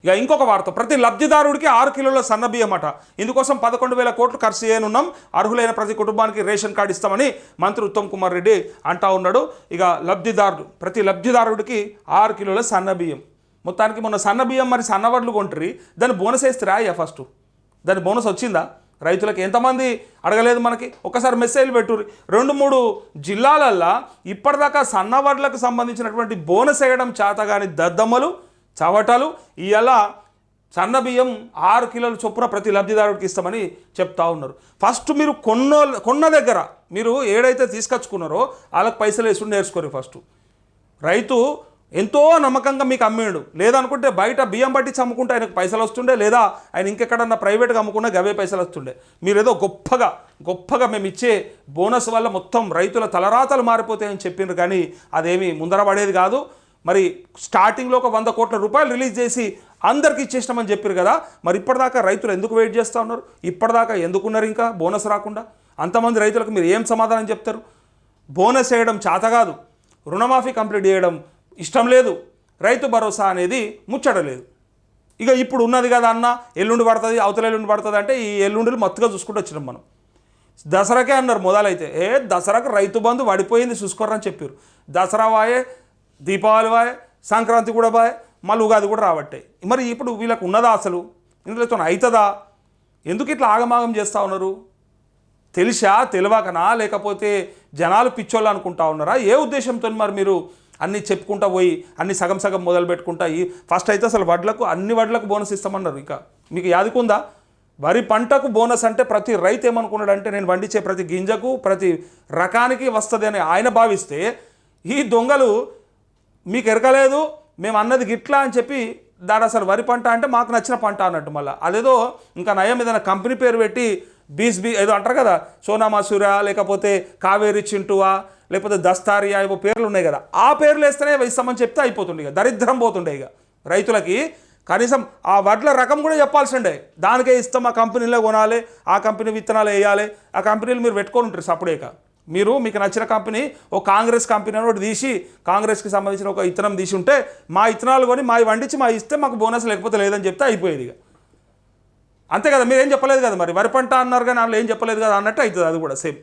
ఇక ఇంకొక వార్త, ప్రతి లబ్ధిదారుడికి 6 కిలోల సన్నబియ్యం అట. ఇందుకోసం 11,000 కోట్లు ఖర్చు చేయనున్నాం. అర్హులైన ప్రతి కుటుంబానికి రేషన్ కార్డు ఇస్తామని మంత్రి ఉత్తమ్ కుమార్ రెడ్డి అంటా ఉన్నాడు. ఇక ప్రతి లబ్ధిదారుడికి 6 కిలోల సన్నబియ్యం. మొత్తానికి మొన్న సన్నబియ్యం మరి సన్నవడ్లు కొంటారు, దాన్ని బోనస్ వేస్తే రాయ్యా ఫస్ట్. దాని బోనస్ వచ్చిందా రైతులకు? ఎంతమంది అడగలేదు మనకి? ఒక్కసారి మెసేజ్లు పెట్టుర్రి. 2-3 జిల్లాలల్లో ఇప్పటిదాకా సన్నవడ్లకు సంబంధించినటువంటి బోనస్ వేయడం చేతగాని దద్దమ్మలు చవటలు ఇవాళ సన్నబియ్యం 6 కిలోల చొప్పున ప్రతి లబ్ధిదారుడికి ఇస్తామని చెప్తా ఉన్నారు. ఫస్ట్ మీరు కొన్న దగ్గర మీరు ఏడైతే తీసుకొచ్చుకున్నారో వాళ్ళకి పైసలు వేసుకుని నేర్చుకోరు. ఫస్ట్ రైతు ఎంతో నమ్మకంగా మీకు అమ్మిండు, లేదనుకుంటే బయట బియ్యం పట్టించి అమ్ముకుంటే ఆయనకు పైసలు వస్తుండే, లేదా ఆయన ఇంకెక్కడన్నా ప్రైవేట్గా అమ్ముకున్నా గవే పైసలు వస్తుండే. మీరేదో గొప్పగా మేము ఇచ్చే బోనస్ వల్ల మొత్తం రైతుల తలరాతలు మారిపోతాయని చెప్పిండ్రు, కానీ అదేమీ ముందర పడేది కాదు. మరి స్టార్టింగ్లో ఒక 100 కోట్ల రూపాయలు రిలీజ్ చేసి అందరికి ఇచ్చేసినామని చెప్పారు కదా, మరి ఇప్పటిదాకా రైతులు ఎందుకు వెయిట్ చేస్తూ ఉన్నారు? ఇప్పటిదాకా ఎందుకున్నారు ఇంకా బోనస్ రాకుండా? అంతమంది రైతులకు మీరు ఏం సమాధానం చెప్తారు? బోనస్ వేయడం చేత కాదు, రుణమాఫీ కంప్లీట్ చేయడం ఇష్టం లేదు, రైతు భరోసా అనేది ముచ్చడలేదు. ఇక ఇప్పుడు ఉన్నది కదా అన్న, ఎల్లుండి పడుతుంది, అవతల ఎల్లుండి పడుతుంది అంటే ఈ ఎల్లుండిలు మత్తుగా చూసుకుంటూ వచ్చినాం మనం. దసరాకే అన్నారు మొదలైతే, దసరాకు రైతు బంధు పడిపోయింది చూసుకోరని చెప్పారు. దసరా వాయే, దీపావళి వాయే, సంక్రాంతి కూడా బాయ్, మళ్ళీ ఉగాది కూడా రాబట్టే. మరి ఇప్పుడు వీళ్ళకు ఉన్నదా అసలు? ఇందులో అవుతుందా? ఎందుకు ఇట్లా ఆగమాగం చేస్తూ ఉన్నారు? తెలియకనా, లేకపోతే జనాలు పిచ్చోళ్ళు అనుకుంటా ఉన్నారా? ఏ ఉద్దేశంతో మరి మీరు అన్నీ చెప్పుకుంటా పోయి అన్ని సగం మొదలు పెట్టుకుంటా ఫస్ట్ అయితే అసలు అన్ని వడ్లకు బోనస్ ఇస్తామన్నారు. ఇక మీకు యాదికుందా? వరి పంటకు బోనస్ అంటే ప్రతి రైతు ఏమనుకున్నాడంటే నేను పండించే ప్రతి గింజకు ప్రతి రకానికి వస్తుంది అని ఆయన భావిస్తే, ఈ దొంగలు మీకు ఎరకలేదు మేము అన్నది గిట్లా అని చెప్పి దాని అసలు వరి పంట అంటే మాకు నచ్చిన పంట అన్నట్టు. మళ్ళీ అదేదో ఇంకా నయం ఏదైనా కంపెనీ పేరు పెట్టి ఏదో అంటారు కదా, సోనా మసూరా, లేకపోతే కావేరి చింటువా, లేకపోతే దస్తారియా, ఏవో పేర్లు ఉన్నాయి కదా, ఆ పేర్లు వేస్తేనే ఇస్తామని చెప్తే అయిపోతుండే. ఇక దరిద్రం పోతుండే. ఇక రైతులకి కనీసం ఆ వడ్ల రకం కూడా చెప్పాల్సిండే. దానికే ఇస్తాం, ఆ కంపెనీలో కొనాలి, ఆ కంపెనీ విత్తనాలు వేయాలి, ఆ కంపెనీలు మీరు పెట్టుకొని ఉంటారు సపరేక. మీకు నచ్చిన కంపెనీ ఓ కాంగ్రెస్ కంపెనీ ఒకటి తీసి కాంగ్రెస్కి సంబంధించిన ఒక ఇత్తనం తీసి ఉంటే మా ఇత్తనాలు కొని మా వండించి మా ఇస్తే మాకు బోనస్ లేకపోతే లేదని చెప్తే అయిపోయేది. ఇక అంతే కదా, మీరేం చెప్పలేదు కదా. మరి వరి పంట అన్నారు కానీ వాళ్ళు ఏం చెప్పలేదు కదా అన్నట్టు అవుతుంది. అది కూడా సేమ్.